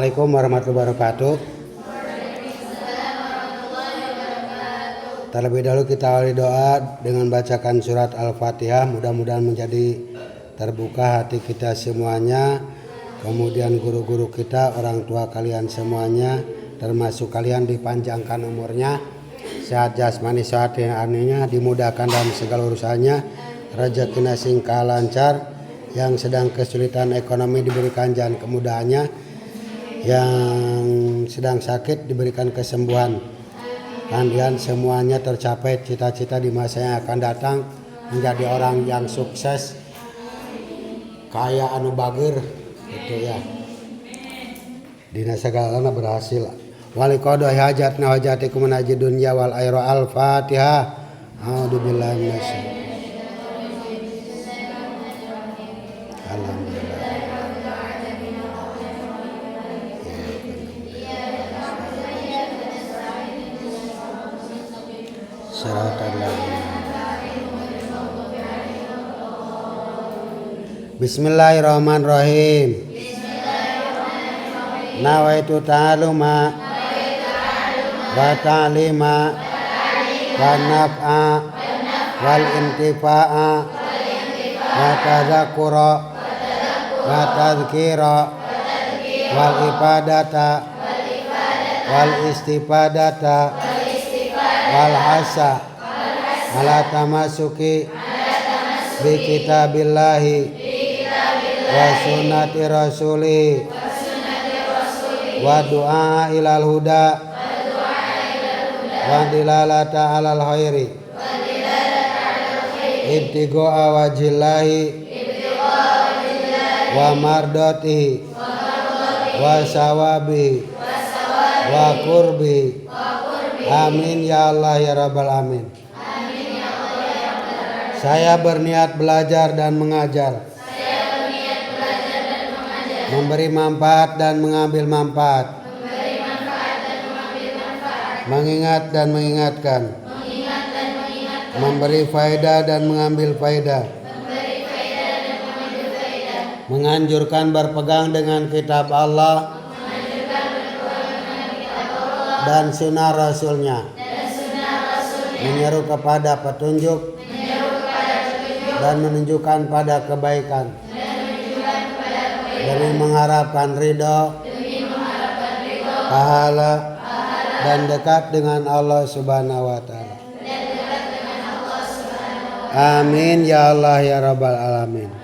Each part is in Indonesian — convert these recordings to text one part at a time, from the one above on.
Assalamualaikum warahmatullahi wabarakatuh. Terlebih dahulu kita awali doa dengan bacakan surat Al-Fatihah. Mudah-mudahan menjadi terbuka hati kita semuanya. Kemudian guru-guru kita, orang tua kalian semuanya, termasuk kalian dipanjangkan umurnya, sehat jasmani, sehat rohaninya, dimudahkan dalam segala urusannya, rezekinya singkah lancar, yang sedang kesulitan ekonomi diberikan jalan kemudahannya, yang sedang sakit diberikan kesembuhan. Kalian semuanya tercapai cita-cita di masa yang akan datang, menjadi orang yang sukses, kaya anu bagir gitu ya. Dina segalana berhasil. Waliqadhi hajatna hajatikum minajid dunya wal akhirah. Al-Fatihah. A'udzubillahi minasyaitonir. Alhamdulillah. Bismillahirrahmanirrahim. Nawaitu ta'aluma wa ta'lima wa naf'a wal intifa'a wa tadzakkura wa tadhkira wal ibadata wal istifadata wal hasa ala tamasuki bi kitabillahi wa sunnati rasulih wa du'a ilal huda wa dilalata alal khairi ibtigo'a wajillahi wa mardatihi wa sawabihi wa qurbihi. Amin ya Allah ya Rabbal Amin. Saya berniat belajar dan mengajar, memberi manfaat dan mengambil manfaat, mengingat dan mengingatkan, memberi faedah dan mengambil faedah, menganjurkan berpegang dengan kitab Allah dan sunnah Rasulnya, menyeru kepada petunjuk dan menunjukkan pada kebaikan, demi mengharapkan ridho, pahala, dan dekat dengan Allah Subhanahu wa Ta'ala. Amin ya Allah ya Rabbal Alamin.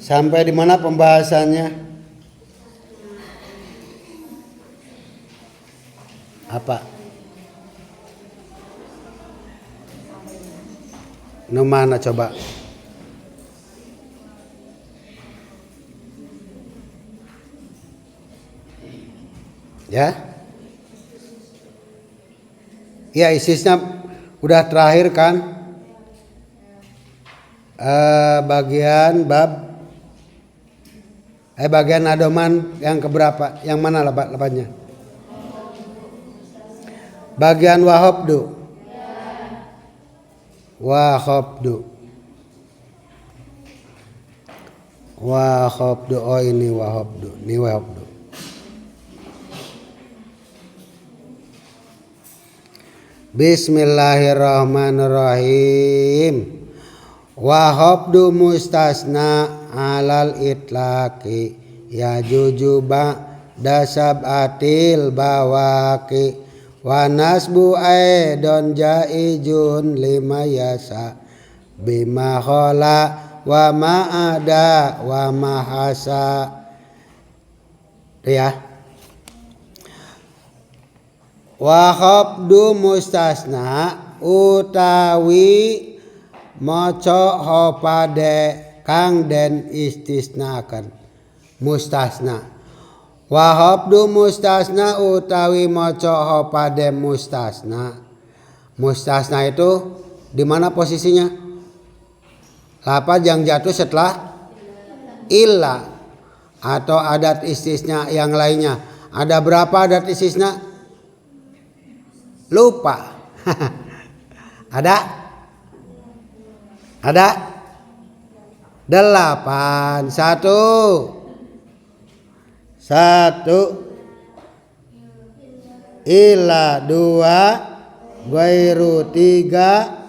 Sampai di mana pembahasannya? Apa? Mana coba? Ya? Ya, isisnya udah terakhir kan? Bagian bab bagian adoman yang keberapa? Yang mana lebatnya? Bagian wahabdu. Wahabdu. Wahabdu. Oh ini wahabdu. Ini wahabdu. Bismillahirrahmanirrahim. Wahabdu mustasna alal itlaqi ya jujuba dasab-atil bawaki wa nasbu aidon jaijun lima yasa bima khala wa ma'ada wa mahasa. Ya. Wa khabdu mustasna utawi maca hopade kang den istisnakan. Mustasna. Wa khabdu mustasna utawi maca hopade mustasna. Mustasna itu di mana posisinya? Lafaz yang jatuh setelah illa atau adat istisna yang lainnya. Ada berapa adat istisna? Lupa. Ada? Ada? 8. 1 Satu. Illa dua. Ghairu tiga.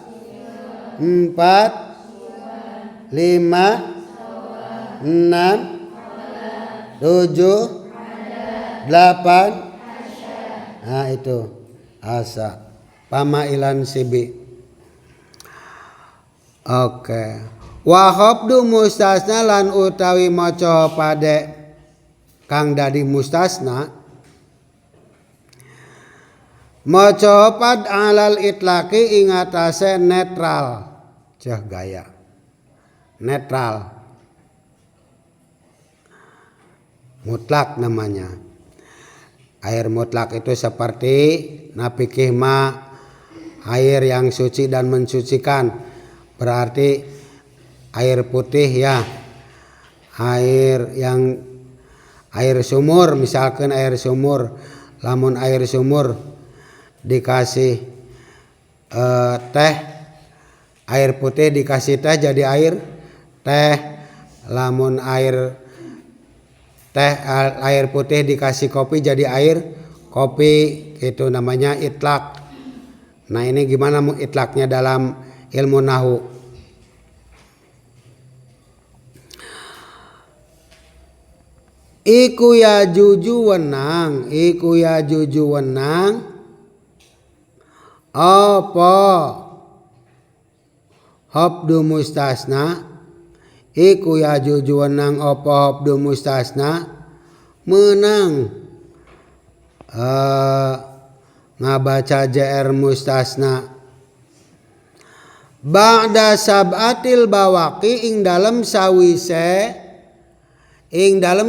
Empat. Lima. Enam. Tujuh. Delapan. Nah itu asa. Pamailan sibi. Oke. Wa hafdu mustasna lan utawi maca pade kang dadi mustasna. Maca pad alal itlaqi ing atase netral. Cah gaya. Netral. Mutlak namanya. Air mutlak itu seperti napikih ma air yang suci dan mensucikan. Berarti air putih ya. Air sumur, misalkan air sumur. Lamun air sumur dikasih teh, air putih dikasih teh jadi air teh. Lamun air putih dikasih kopi jadi air kopi, itu namanya itlak. Nah ini gimana itlaknya dalam ilmu nahu? Iku ya juju wenang apa hafdu mustasna. Iku ya juju wenang apa hafdu mustasna menang ngabaca JR mustasna ba'da sab'atil bawaqi ing dalam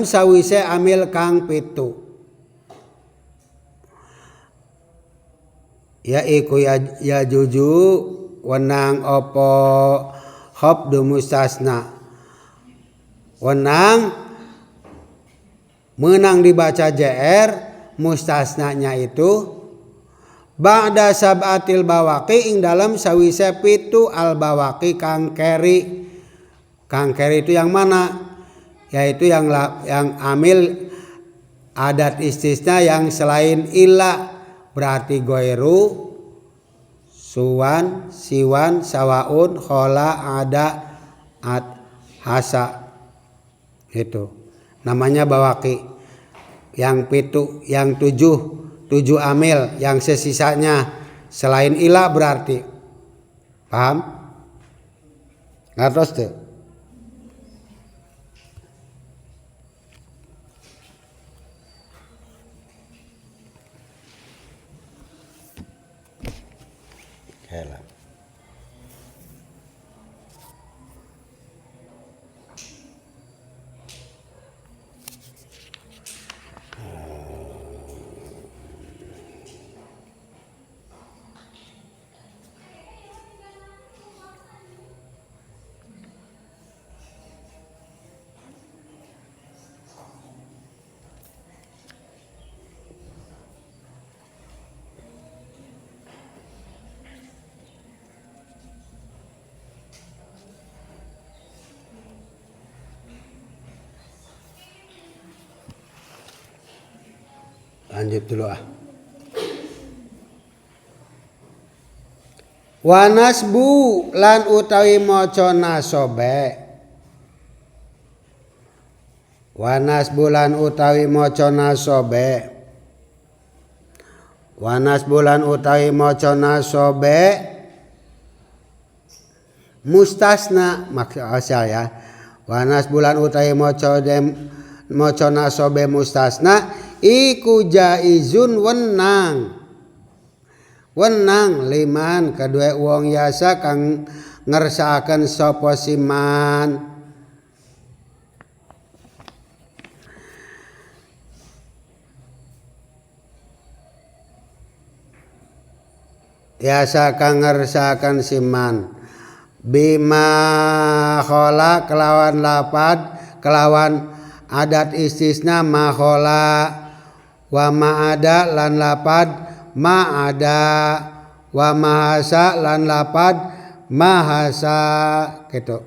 sawise amil kang pitu. Ya iku ya juju wenang apa hafdu mustasna. Wenang menang dibaca JR mustasnanya itu ba'da sab'atil bawaqi ing dalam sawise pitu al bawaqi kang keri. Kang keri itu yang mana? Yaitu yang amil adat istisna yang selain illa. Berarti ghairu, suwan, siwan, sawaun, khola, ada, hasa. Itu namanya bawaqi. Yang pitu, yang tujuh amil, yang sesisanya selain illa berarti. Paham? Ngertos tuh? Hela. Lanjut dulu ah. Wa nasbu lan utawi maca nasobe. Wa nasbu lan utawi maca nasobe. Wa nasbu lan utawi maca nasobe mustasna maksud asal ya. Wa nasbu lan utawi maca nasobe mustasna iku jaizun wenang liman kedua wong yasa kang ngersakaken sapa siman. Yasa kang ngersakaken siman bima khola kelawan lapad kelawan adat istisna ma khola wa ma'ada lan lapad ma'ada wa mahasa lan lapad mahasa gitu.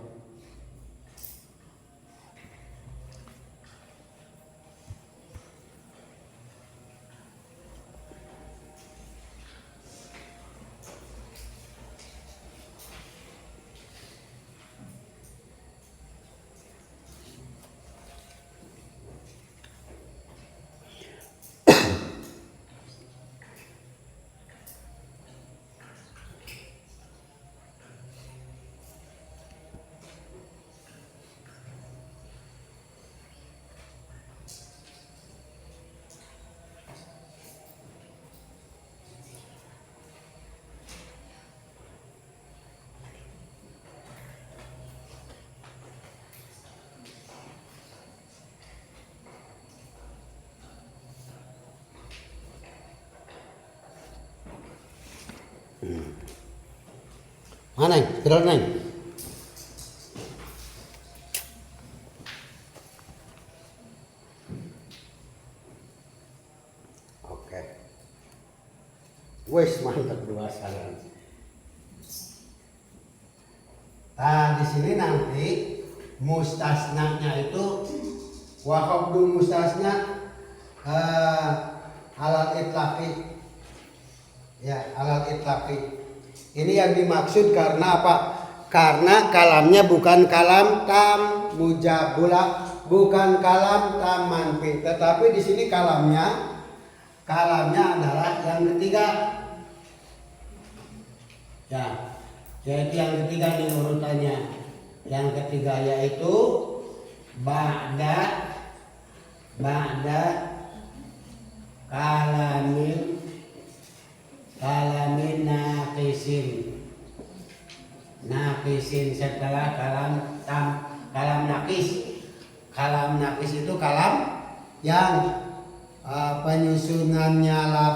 Mana Neng? Terus Neng. Oke. Wes mantap dua sekalian. Nah di sini nanti mustasnanya itu wahobdul mustasna alal itlaqi. Ya, alal itlaqi. Ini yang dimaksud karena apa? Karena kalamnya bukan kalam tam mujabula, bukan kalam tam manfi, tetapi di sini kalamnya adalah yang ketiga. Ya, yaitu yang ketiga nih urutannya. Yang ketiga yaitu ba'da kalamin naqisin setelah kalam nakis. Kalam nakis itu kalam yang penyusunannya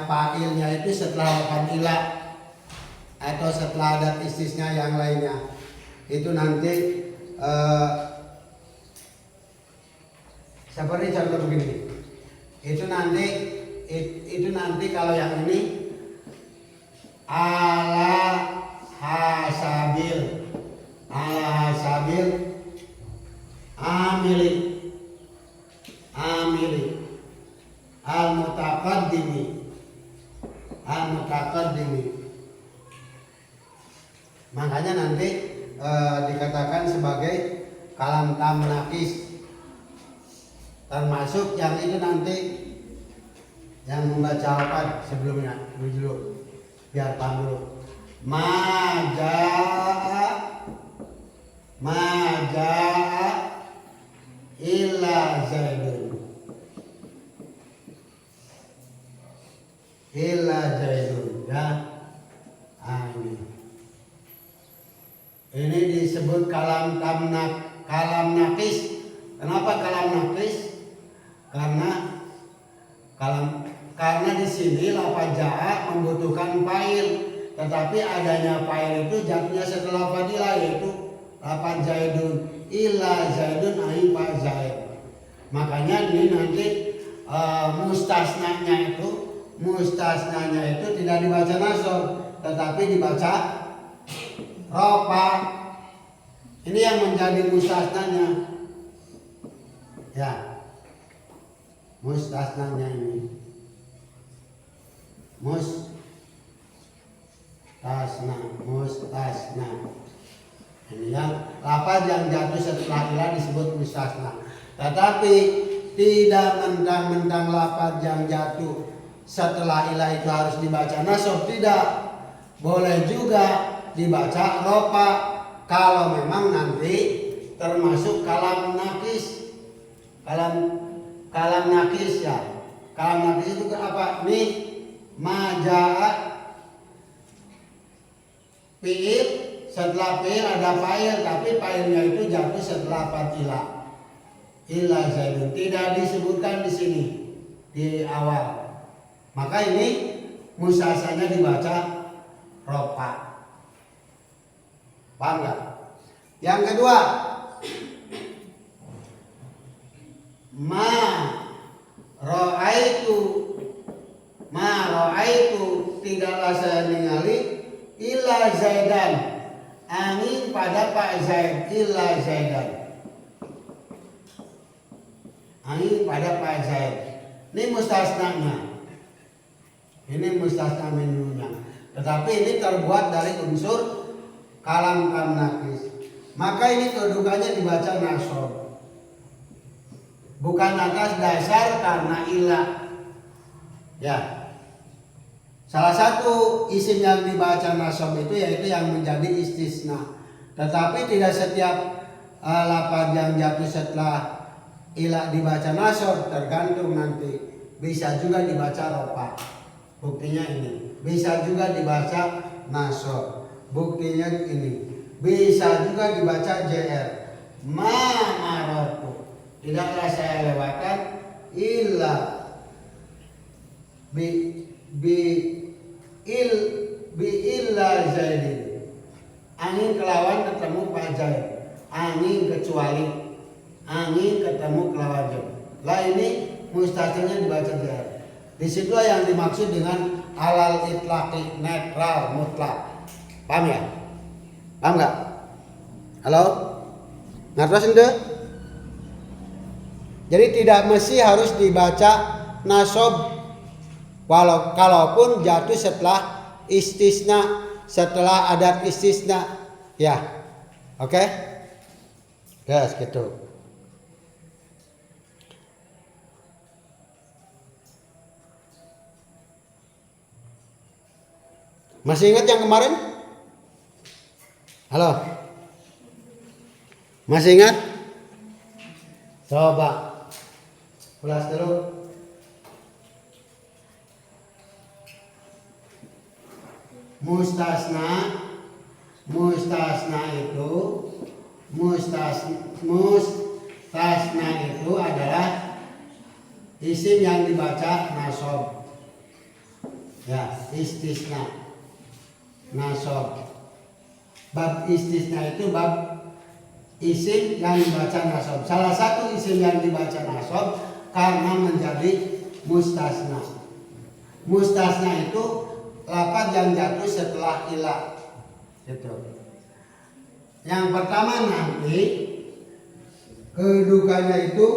fa'ilnya itu setelah lafaz ila atau setelah adat istisna yang lainnya. Itu nanti seperti contoh begini. Itu nanti kalau yang ini ala hasabil amili al mutaqaddimi. Makanya nanti dikatakan sebagai kalam tam nakis, termasuk yang itu nanti yang membaca apa sebelumnya dulu biar paham dulu. Maja'a illa zaidun ya. Ini disebut kalam nakis. Kenapa kalam nakis? Karena di sini lafaz jaa membutuhkan fa'il, tetapi adanya fa'il itu jatuhnya setelah fadilah, yaitu lafaz zaidun illa zaidun ain fa zaid. Makanya ini nanti mustasnanya itu tidak dibaca nasab, tetapi dibaca rofa. Ini yang menjadi mustasnanya. Ya, mustasnanya ini mustasna. Ini yang lafaz yang jatuh setelah ilah disebut mustasna. Tetapi tidak mentang-mentang lafaz yang jatuh setelah ilah itu harus dibaca nasab, tidak. Boleh juga dibaca rofa kalau memang nanti termasuk kalam nakis. Kalam nakis ya. Kalam nakis itu apa? Nih majaa fi'il, setelah fi'il ada fa'il, tapi fa'ilnya itu jatuh setelah fatilah. Illa zaidun tidak disebutkan di sini di awal. Maka ini mustasnanya dibaca rofa. Paham enggak? Yang kedua, ma ra'aitu tidaklah saya ningali illa zaidan, angin pada Pak Zaid, illa zaidan, angin pada Pak Zaid. Ini mustasnanya, ini mustasna minhunya, tetapi ini terbuat dari unsur kalam tam nakis. Maka ini kedudukannya dibaca nasab, bukan atas dasar karena ilah. Ya, salah satu isim yang dibaca nasab itu yaitu yang menjadi istisna. Tetapi tidak setiap lafaz yang jatuh setelah ilah dibaca nasab, tergantung nanti. Bisa juga dibaca rofa, buktinya ini. Bisa juga dibaca nasab, buktinya ini. Bisa juga dibaca jr. Ma'arotu, tidaklah saya lewatkan illa bi bi il bi illa zaidin. Angin kelawan ketemu Pak Zaid. Angin kecuali. Angin ketemu kelawan Zaid. Lah ini mustasnanya dibaca jahar. Di situ yang dimaksud dengan alal itlaqi, netral mutlak. Paham ya? Paham nggak? Halo? Ngertos ente? Jadi tidak mesti harus dibaca nasob kalaupun jatuh setelah istisna, setelah adat istisna. Ya. Oke? Yes, gitu. Masih ingat yang kemarin? Halo? Masih ingat? Coba ulas dulu. Mustasna itu adalah isim yang dibaca nasob. Ya, istisna. Nasob. Bab istisna itu bab isim yang dibaca nasob. Salah satu isim yang dibaca nasob karena menjadi mustasna. Mustasna itu lafaz yang jatuh setelah ilah. Gitu. Yang pertama nanti kedudukannya itu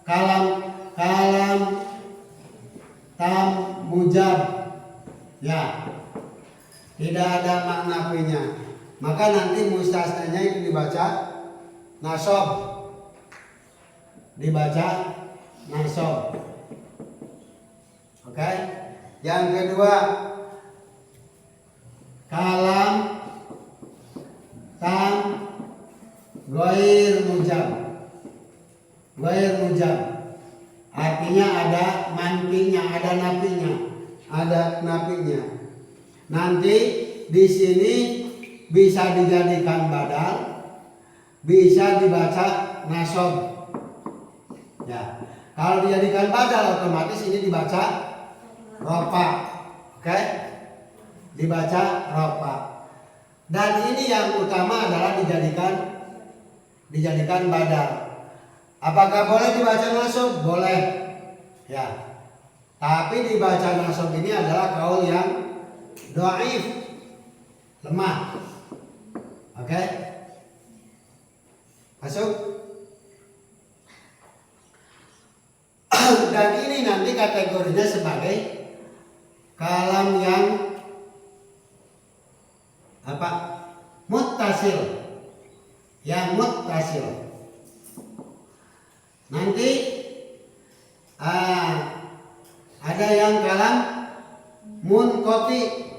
kalam tam mujab. Ya. Tidak ada makna finya. Maka nanti mustasnanya itu dibaca nasob. Dibaca nasob. Oke. Yang kedua, kalam tam ghair mujab. Ghair mujab. Artinya ada manfinya, ada nafinya. Ada nafinya. Nanti di sini bisa dijadikan badal, bisa dibaca nasob. Ya, kalau dijadikan badal otomatis ini dibaca rofa, oke? Dibaca rofa. Dan ini yang utama adalah dijadikan badal. Apakah boleh dibaca nasob? Boleh, ya. Tapi dibaca nasob ini adalah kaul yang dhaif, lemah. Oke? Masuk? Dan ini nanti kategorinya sebagai kalam yang apa? Muttasil. Yang muttasil. Nanti ada yang kalam munqati.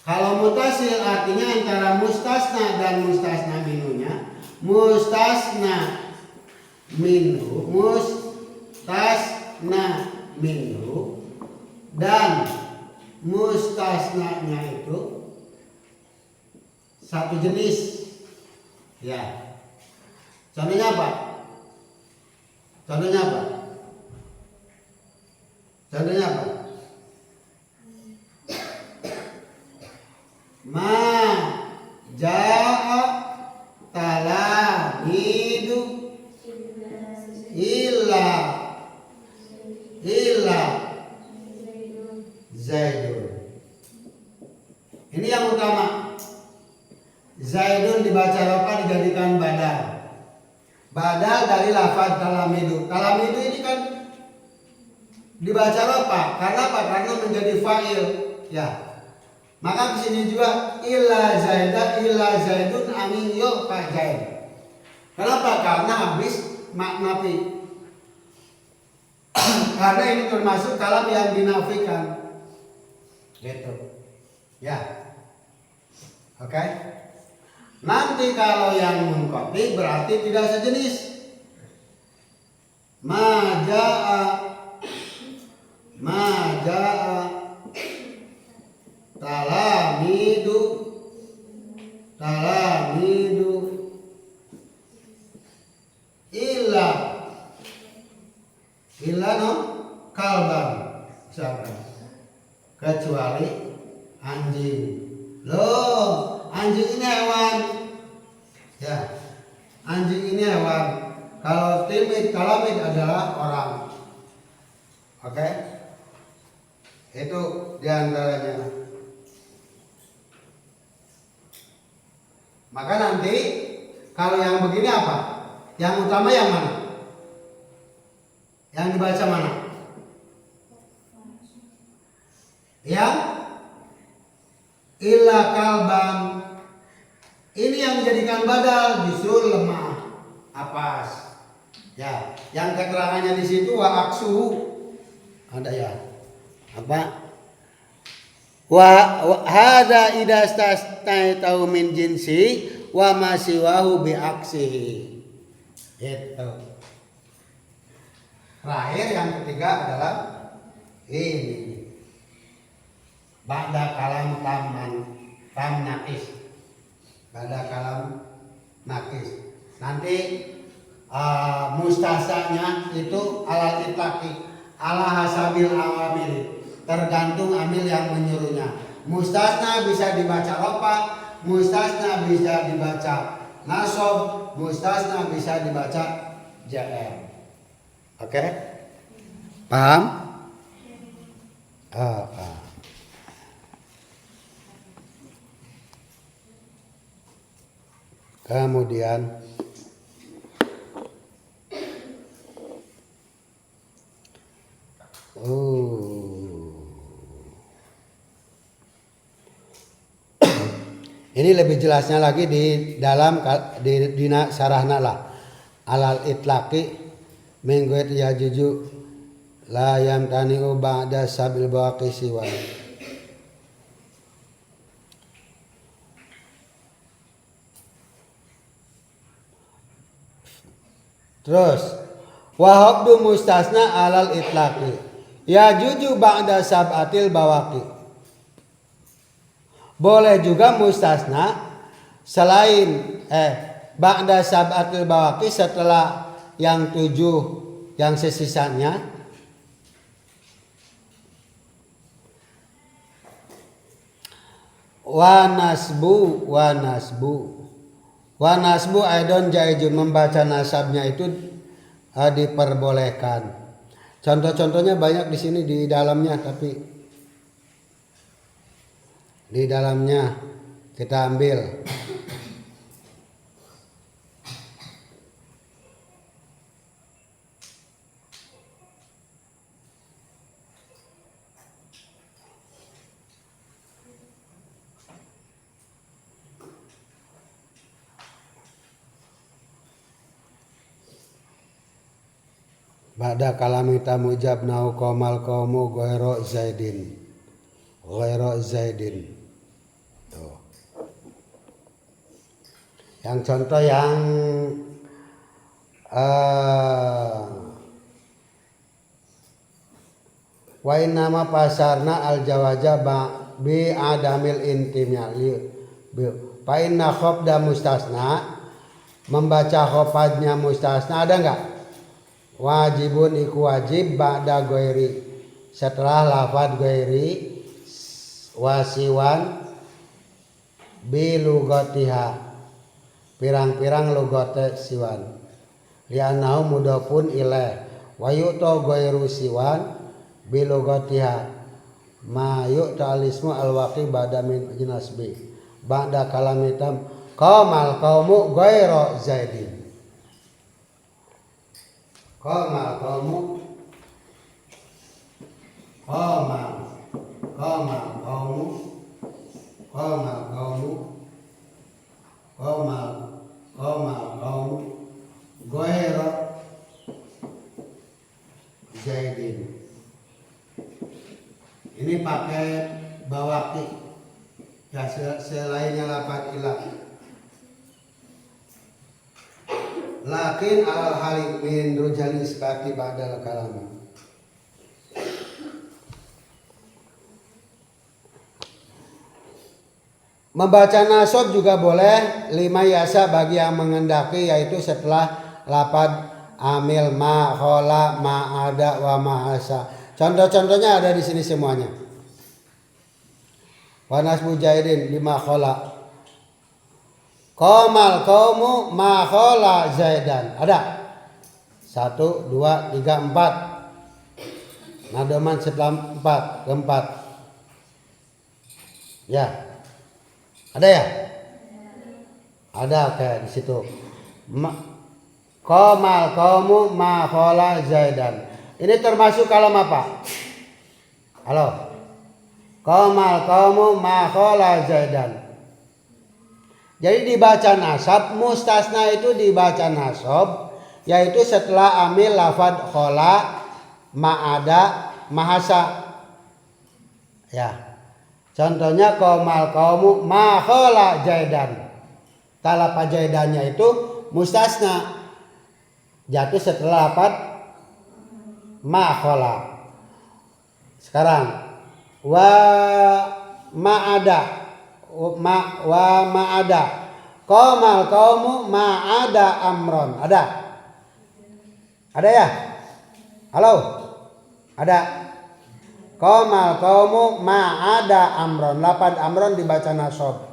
Kalau mutasil artinya antara mustasna dan mustasna minunya. Mustasna minhu dan mustasnanya itu satu jenis. Ya. Contohnya apa? Contohnya apa? Ma ja'a talamidu illa Zaidun. Ini yang utama. Zaidun dibaca rofa dijadikan badal. Badal dari lafaz talamidu. Talamidu ini kan dibaca rofa. Karena apa? Karena menjadi fa'il. Ya. Maka di sini juga illa Zaidun amin yo Pak Zaid. Kenapa? Karena habis makna fi. Karena ini termasuk kalam yang dinafikan. Gitu. Ya. Oke. Nanti kalau yang munqati berarti tidak sejenis. Ma jaa talamidu talamidu illa no kalban misalkan, kecuali anjing. Loh, anjing ini hewan ya, anjing ini hewan. Kalau talamid adalah orang. Oke, itu diantaranya. Maka nanti kalau yang begini apa? Yang utama yang mana? Yang dibaca mana? Yang illa kalban. Ini yang menjadikan badal justru lemah, apas. Ya, yang keterangannya di situ wa aksu ada ya. Apa? Wa hadza idastasna'u min jinsi wa ma siwahu bi aksihi. Itu. Terakhir yang ketiga adalah ini. Ba'da kalam tam naqis. Ba'da kalam naqis. Nanti mustasanya itu alal itlaqi ala hasabil awamil, tergantung amil yang menyuruhnya. Mustasna bisa dibaca rofa, mustasna bisa dibaca nasab, mustasna bisa dibaca jr. Oke? Paham? Kemudian ini lebih jelasnya lagi di dalam di sarahna lah alal itlaqi mengguet ya juju la yamtani'u ba'da sabil bawaqi siwa. Terus wahabdu mustasna alal itlaqi ya juju ba'da sab'atil bawaqi. Boleh juga mustasna selain ba'da sab'atil bawaqi, setelah yang 7 yang sesisanya. Wa nasbu aidon jaizun, membaca nasabnya itu diperbolehkan. Contoh-contohnya banyak di sini di dalamnya, tapi di dalamnya kita ambil. Ba'da kalamita mujabnau qomal qaumu ghairu zaidin. Tuh. Yang contoh yang wa nama pasarna al jawaja bi adamil intimnya fa inna khafda mustasna, membaca khafadnya mustasna ada enggak? Wajibun iku wajib ba'da ghairi, setelah lafadz ghairi wasiwan bi lugatiha, pirang-pirang lugate siwan li'annahu mudhafun ilaih wa yu'ta ghairu siwan bi lugatiha ma yu'ta alismu alwaqi ba'da min jinasbi ba'da kalamitam qamal qaumu ghairu zaidin. Qamal qaumu ghairu zaidin. Ini pakai bawaqi ya, selainnya lafaz ilah. Lakin alal halik min rujali isbati ba'dal kalam. Membaca nasab juga boleh lima yasa bagi yang mengendaki, yaitu setelah lapad amil, ma, khola, ma ada, wa ma asa. Contoh-contohnya ada di sini semuanya. Wa nasbu jaidin lima khola. Qomal qaumu ma khola zaidan. Ada. 1, 2, 3, 4. Nadoman setelah 4, keempat. Ya. Ada ya? Ada kayak di situ. Qomal qaumu ma khola zaidan. Ini termasuk kalam apa? Halo. Qomal qaumu ma khola zaidan. Jadi dibaca nasab, mustasna itu dibaca nasab, yaitu setelah amil lafad khola, ma ada, mahasa. Ya. Contohnya qomal qaumu ma khola zaidan. Talapa zaidannya itu mustasna, jatuh setelah lafad ma khola. Sekarang wa ma ada, wa ma ada. Qomal qaumu ma ada amron. Ada? Ada ya? Halo? Ada? Qomal qaumu ma ada amron. Lapad amron dibaca nasab.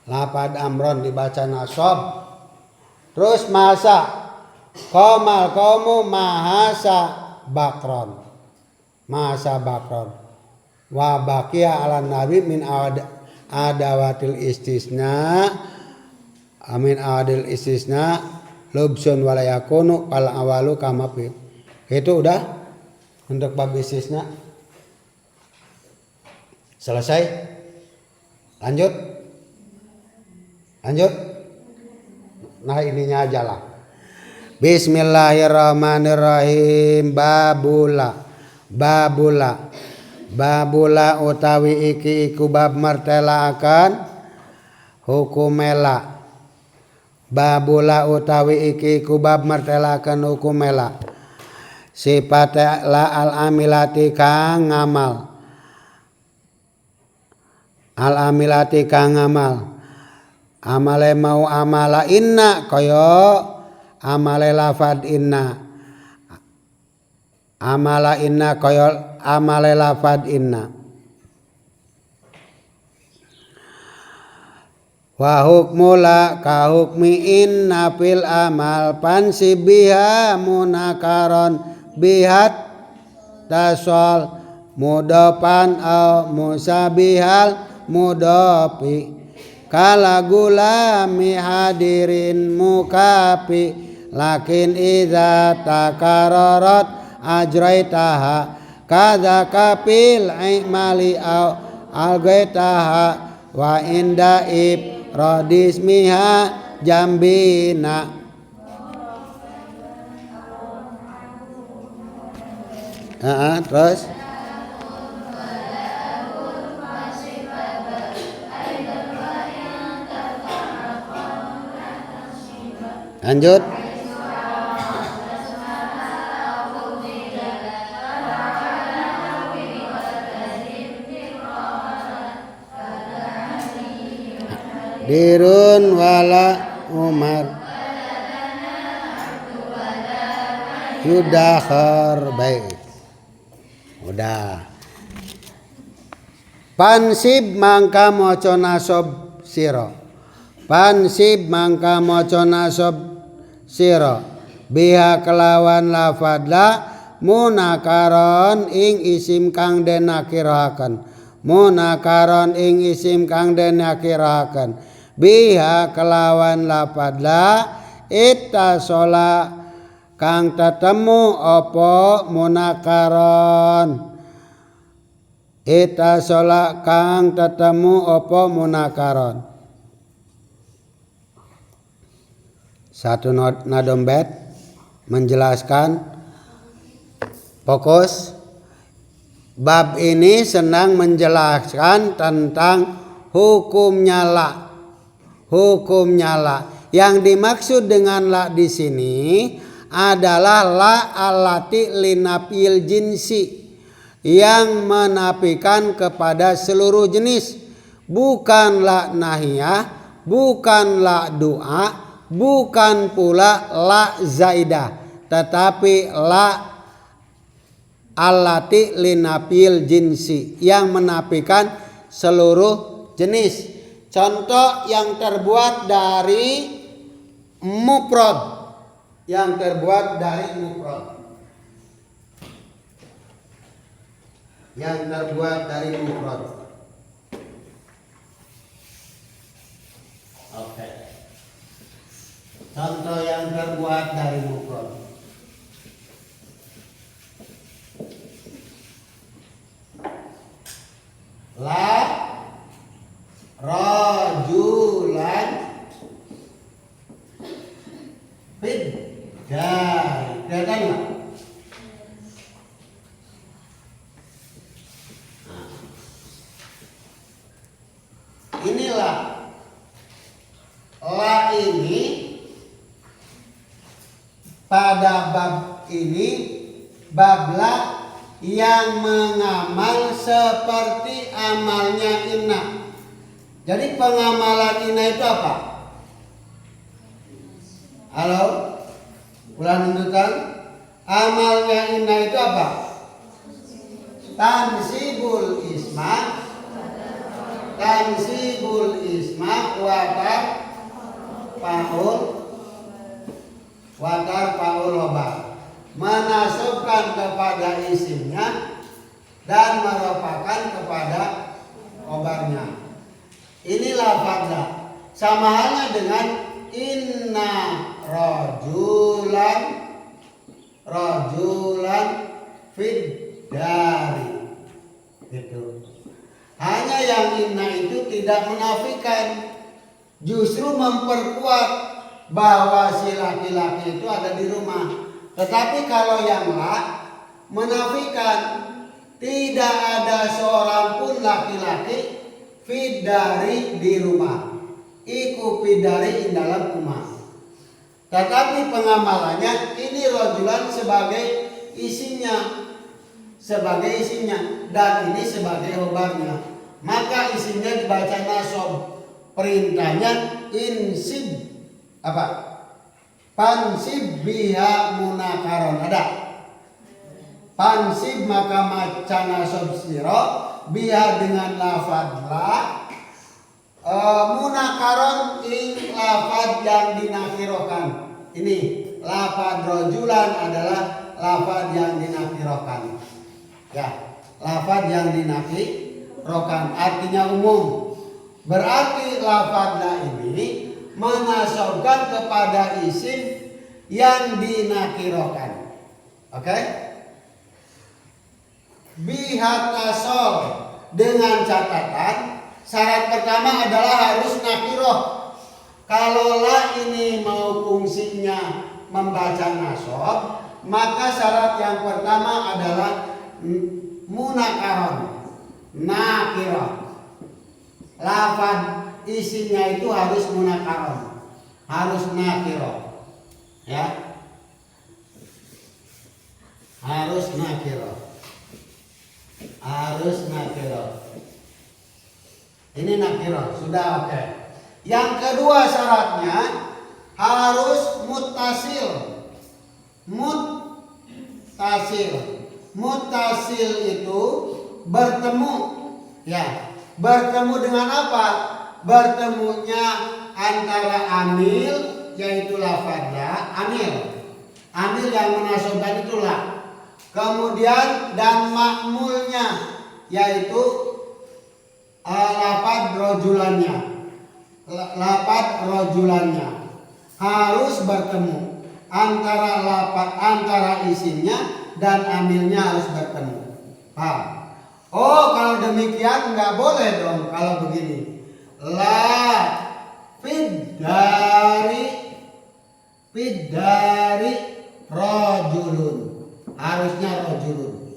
Lapad amron dibaca nasab. Terus masa. Qomal qaumu mahasa bakron. Mahasa bakron. Wa baqiya ala nabi min adawatil istisna. Amin adil istisna. Lubsun walayakunu pal awalu kamapit. Itu udah untuk bab istisna. Selesai? Lanjut? Nah ininya aja lah. Bismillahirrahmanirrahim. Babula utawi iki iku bab martela akan hukumela. Babula utawi iki iku bab martela akan hukumela. Sifat la al amilati kang ngamal. Al amilati kang ngamal. Amale mau amala inna kaya amale lafad inna. Amala inna kaya amale lafad inna. Wa hukmula ka hukmi inna fil amal pansibiha munakaron bihat tasol mudopan au musabihal mudopi kala gulami hadirin mukapi lakin idza takararat ajraitaha kadza kapil imali au algaitaha wa inda radismiha jambina. Terus lanjut. Dirun wala Umar yudakhar baik. Udah. Pansib mangka maca nasab sira. Pansib mangka maca nasab sira. Biha kelawan lafadla munakaron ing isim kang den nakirahaken. Munakaron ing isim kang den nakirahaken. Biha kelawan lafadla ittasola kang tetemu apa munakaron. Ittasola kang tetemu apa munakaron. Satu nadombet menjelaskan. Fokus. Bab ini senang menjelaskan tentang hukum nyala. Hukum nyala. Yang dimaksud dengan la di sini adalah la allati linafil jinsi, yang menafikan kepada seluruh jenis. bukan la nahiyah, bukan la doa, bukan pula la zaidah, tetapi la allati linafil jinsi yang menafikan seluruh jenis. Contoh yang terbuat dari mufrad, yang terbuat dari mufrad, yang terbuat dari mufrad. Oke. Contoh yang terbuat dari mufrad. La rajulan fid dari. Kelihatan nggak? Inilah la ini pada bab ini bab la yang mengamal seperti amalnya inna. Jadi pengamalan inna itu apa? Halo? Ulang tuntutan. Amalnya inna itu apa? Tansibul isma, tansibul isma watar paul loba, menasabkan kepada isimnya dan merupakan kepada khobarnya. Inilah fadla. Sama halnya dengan inna rajulan fid dari. Gitu. Hanya yang inna itu tidak menafikan, justru memperkuat bahwa si laki-laki itu ada di rumah. Tetapi kalau yang la menafikan, tidak ada seorang pun laki-laki fidari di rumah, iku fidari dalam rumah. Tetapi pengamalannya ini rajulan sebagai isimnya, dan ini sebagai khobarnya. Maka isimnya dibaca nasab. Perintahnya insib apa? Pansib biha munakaron. Ada pansib maka maca nasab siro biha dengan lafadz la munakaron ing lafadz yang dinakirokan. Ini lafadz rajulan adalah lafadz yang dinakirokan. Ya, lafadz yang dinakirokan artinya umum. Berarti lafadz la ini menasabkan kepada isim yang dinakirokan. Oke? Bihatasol dengan catatan syarat pertama adalah harus nakiroh. Kalau la ini mau fungsinya membaca nasab, maka syarat yang pertama adalah munakaron, nakiroh. Lafadz isinya itu harus munakaron, harus nakiroh, ya, harus nakiroh. Ini nakiroh, sudah oke. Yang kedua syaratnya harus muttasil. Muttasil itu bertemu, ya. Bertemu dengan apa? Bertemunya antara amil, yaitu lafadz la, amil yang menasabkan itulah. Kemudian dan makmulnya, yaitu lafadz rojulannya harus bertemu antara isimnya dan amilnya harus bertemu. Paham? Oh, kalau demikian nggak boleh dong kalau begini. La fidari rojulun, harusnya rojulun.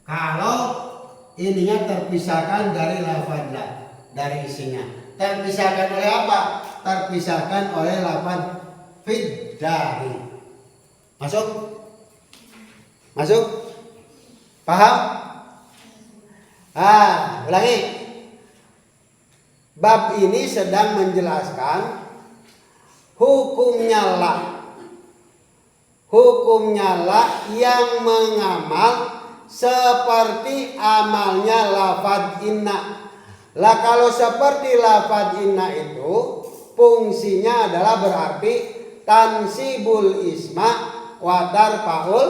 Kalau ininya terpisahkan dari lafadz la, dari isinya. Terpisahkan oleh apa? Terpisahkan oleh lafadz fidari. Masuk? Paham? Ulangi. Bab ini sedang menjelaskan hukumnya lah yang mengamal seperti amalnya lafadz inna. Lah kalau seperti lafadz inna itu fungsinya adalah berarti tansibul isma wa tarfaul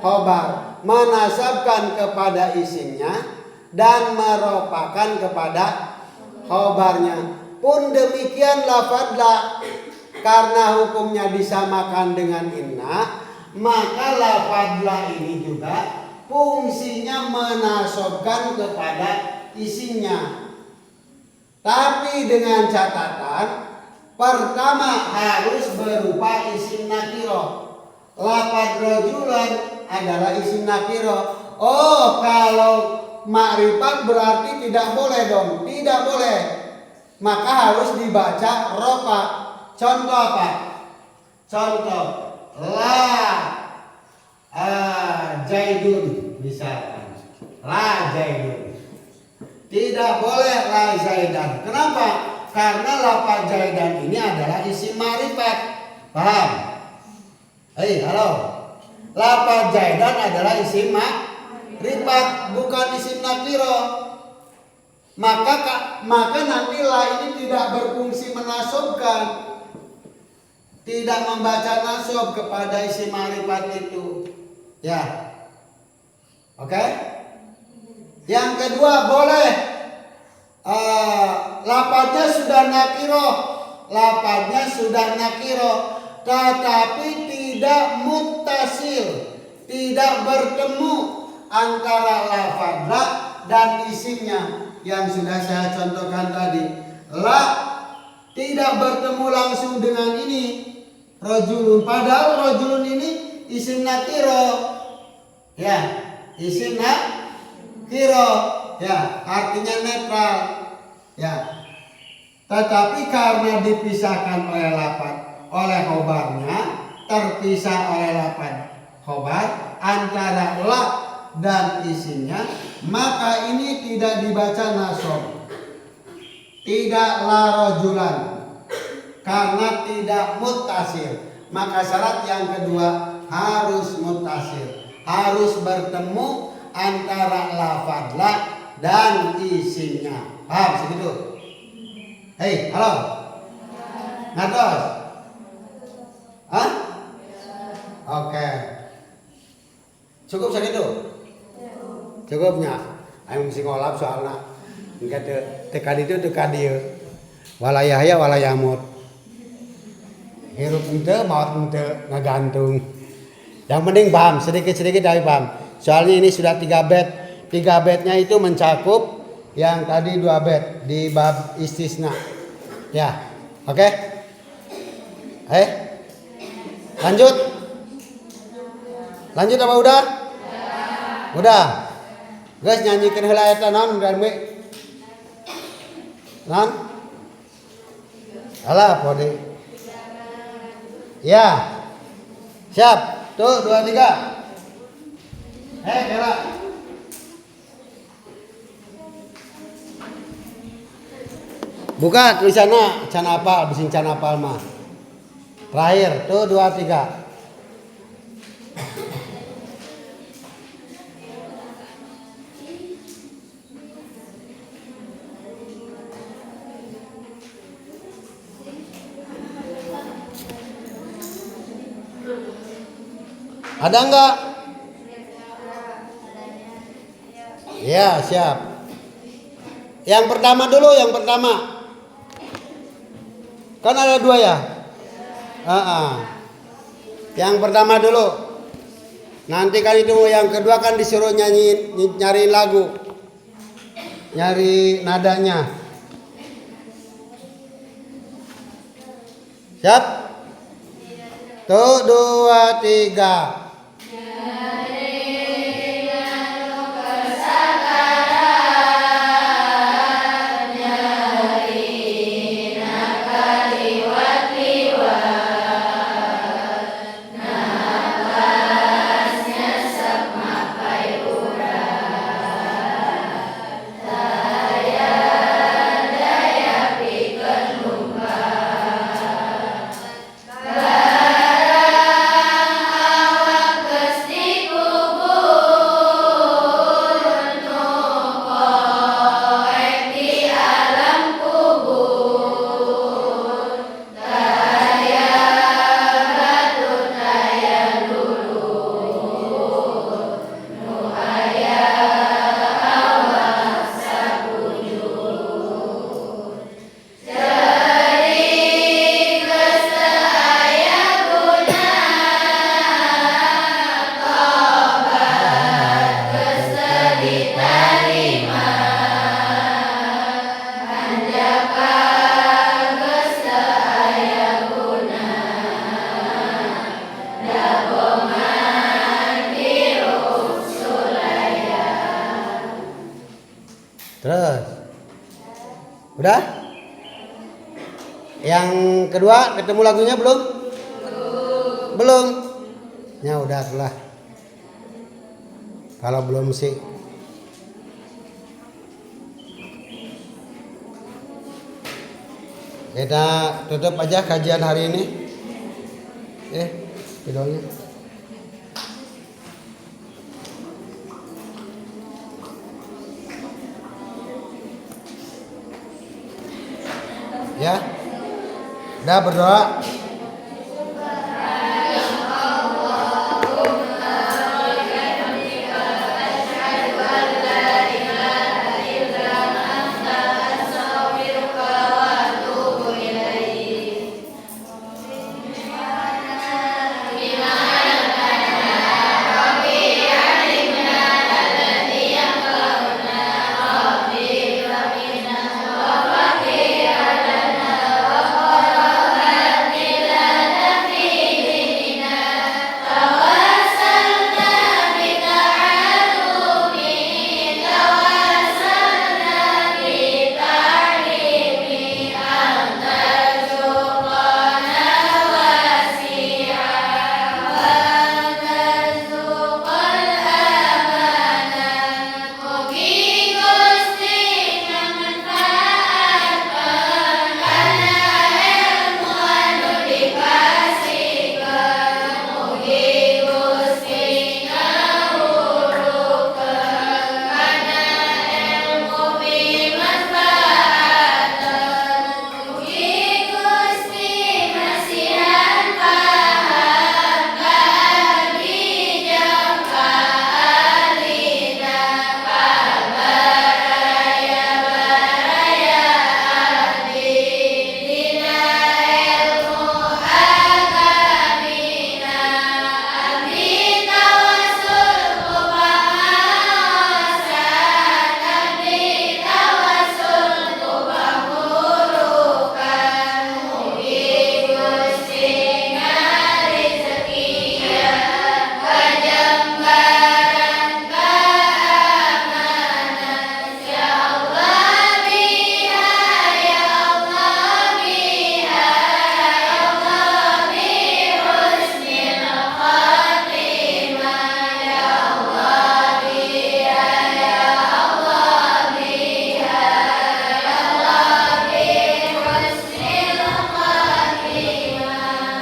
khobar, menasabkan kepada isimnya dan meropakan kepada khobarnya. Pun demikian lafadz la, karena hukumnya disamakan dengan inna, maka lafadz la ini juga fungsinya menasabkan kepada isimnya. Tapi dengan catatan, pertama harus berupa isim nakiro. Lafadz rajulan adalah isim nakiro. Oh, kalau makrifat berarti tidak boleh dong, tidak boleh. Maka harus dibaca rofa. Contoh apa? Contoh la Zaidun misalkan. La Zaidun. Tidak boleh la Zaidan. Kenapa? Karena lafaz Zaidan ini adalah isim makrifat. Paham? Halo. Lafaz Zaidan adalah isim makrifat, bukan isim nakiro. Maka nanti la ini tidak berfungsi menasabkan, tidak membaca nasab kepada isim makrifat itu. Ya. Oke? Yang kedua boleh lafadznya sudah nakiro, tetapi tidak muttasil, tidak bertemu antara lafadz la dan isimnya yang sudah saya contohkan tadi. La tidak bertemu langsung dengan ini rajulun, padahal rajulun ini isim nakiro. Ya, isim nakiro, ya, artinya netral. Ya. Tetapi karena dipisahkan oleh lafadz, oleh khobarnya, terpisah oleh lafadz khobar antara la dan isimnya, maka ini tidak dibaca nasab, tidak la rajulan, karena tidak muttasil. Maka syarat yang kedua harus muttasil, harus bertemu antara lafadz la dan isimnya. Paham segitu? Halo. Ngatos? Hah? Oke. Cukup segitu? Cukupnya. Ayo mesti ngolap soalnya. Enggak tekan itu tekan dia. Walayahya walayamut. Hirup ente maut ente ngagantung. Yang penting paham, sedikit-sedikit dari paham. Soalnya ini sudah 3 bait. 3 baitnya itu mencakup yang tadi 2 bait di bab istisna. Ya. Oke? Lanjut. Lanjut apa udah? Udah. Guys, nyanyikan heula eta naon garme. Naon? Alah pode. Ya. Siap. Tuh 2 3. Kela. Buka tulisannya can apal, bisin can apal mah. Terakhir, tuh 2 3. Ada enggak? Ya, siap. Yang pertama dulu, yang pertama. Kan ada 2 ya? Yang pertama dulu. Nanti kan itu yang kedua kan disuruh nyari lagu. Nyari nadanya. Siap? Tuh 2 3. Udah? Yang kedua ketemu lagunya belum? Belum. Ya udah lah. Kalau belum sih kita tutup aja kajian hari ini. Videonya. Ya. Udah berdoa.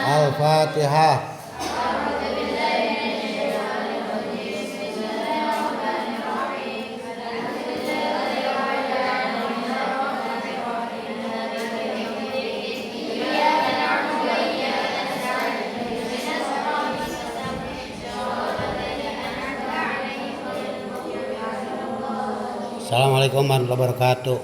Al-Fatihah. Assalamualaikum warahmatullahi wabarakatuh.